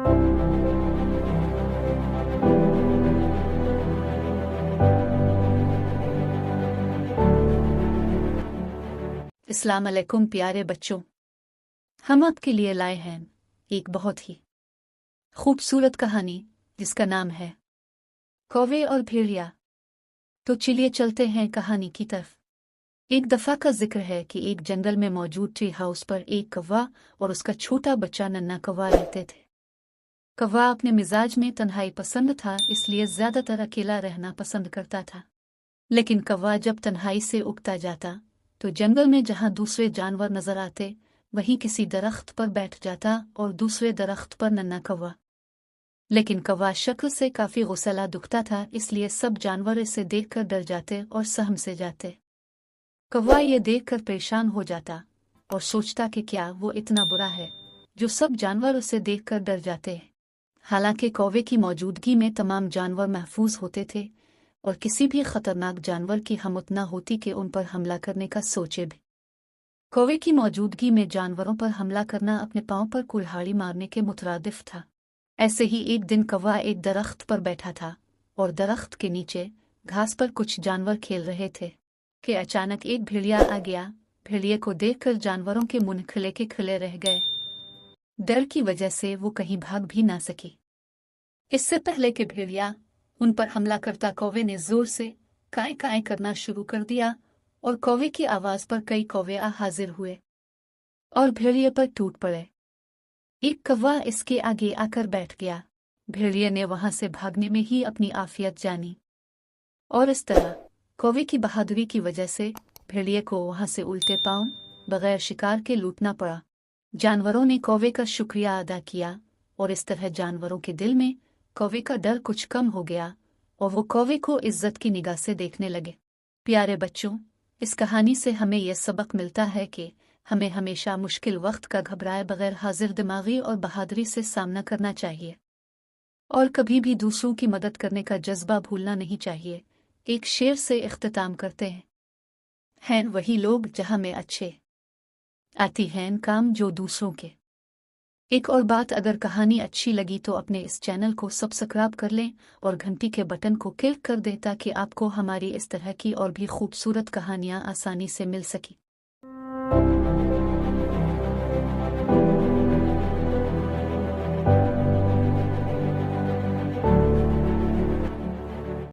अस्सलाम अलैकुम प्यारे बच्चों, हम आपके लिए लाए हैं एक बहुत ही खूबसूरत कहानी जिसका नाम है कौवे और भेड़िया। तो चलिए चलते हैं कहानी की तरफ। एक दफा का जिक्र है कि एक जंगल में मौजूद ट्री हाउस पर एक कौवा और उसका छोटा बच्चा नन्हा कौवा रहते थे। कौवा अपने मिजाज में तन्हाई पसंद था, इसलिए ज्यादातर अकेला रहना पसंद करता था। लेकिन कौवा जब तन्हाई से उगता जाता तो जंगल में जहां दूसरे जानवर नजर आते वहीं किसी दरख्त पर बैठ जाता और दूसरे दरख्त पर नन्हा कौवा। लेकिन कौवा शक्ल से काफी गुस्सैला दिखता था, इसलिए सब जानवर इसे देखकर डर जाते और सहम से जाते। कौवा ये देखकर परेशान हो जाता और सोचता कि क्या वो इतना बुरा है जो सब जानवर उसे देखकर डर जाते हैं। हालांकि कौवे की मौजूदगी में तमाम जानवर महफूज होते थे और किसी भी खतरनाक जानवर की हिम्मत न होती कि उन पर हमला करने का सोचे भी। कौवे की मौजूदगी में जानवरों पर हमला करना अपने पांव पर कुल्हाड़ी मारने के मुतरादिफ था। ऐसे ही एक दिन कौवा एक दरख्त पर बैठा था और दरख्त के नीचे घास पर कुछ जानवर खेल रहे थे कि अचानक एक भेड़िया आ गया। भेड़िए को देखकर जानवरों के मुंह खिले के खिले रह गए। डर की वजह से वो कहीं भाग भी ना सकी। इससे पहले कि भेड़िया उन पर हमला करता, कौवे ने जोर से काएं काएं करना शुरू कर दिया और कौवे की आवाज पर कई कौवे हाजिर हुए और भेड़िए पर टूट पड़े। एक कौवा इसके आगे आकर बैठ गया। भेड़िए ने वहां से भागने में ही अपनी आफियत जानी और इस तरह कौवे की बहादुरी की वजह से भेड़िए को वहां से उल्टे पांव बगैर शिकार के लूटना पड़ा। जानवरों ने कौवे का शुक्रिया अदा किया और इस तरह जानवरों के दिल में कौवे का डर कुछ कम हो गया और वो कौवे को इज्जत की निगाह से देखने लगे। प्यारे बच्चों, इस कहानी से हमें यह सबक मिलता है कि हमें हमेशा मुश्किल वक्त का घबराए बगैर हाजिर दिमागी और बहादुरी से सामना करना चाहिए और कभी भी दूसरों की मदद करने का जज्बा भूलना नहीं चाहिए। एक शेर से इख्तिताम करते हैं वही लोग जहां में अच्छे आती हैं काम जो दूसरों के। एक और बात, अगर कहानी अच्छी लगी तो अपने इस चैनल को सब्सक्राइब कर लें और घंटी के बटन को क्लिक कर दें ताकि आपको हमारी इस तरह की और भी खूबसूरत कहानियां आसानी से मिल सकें।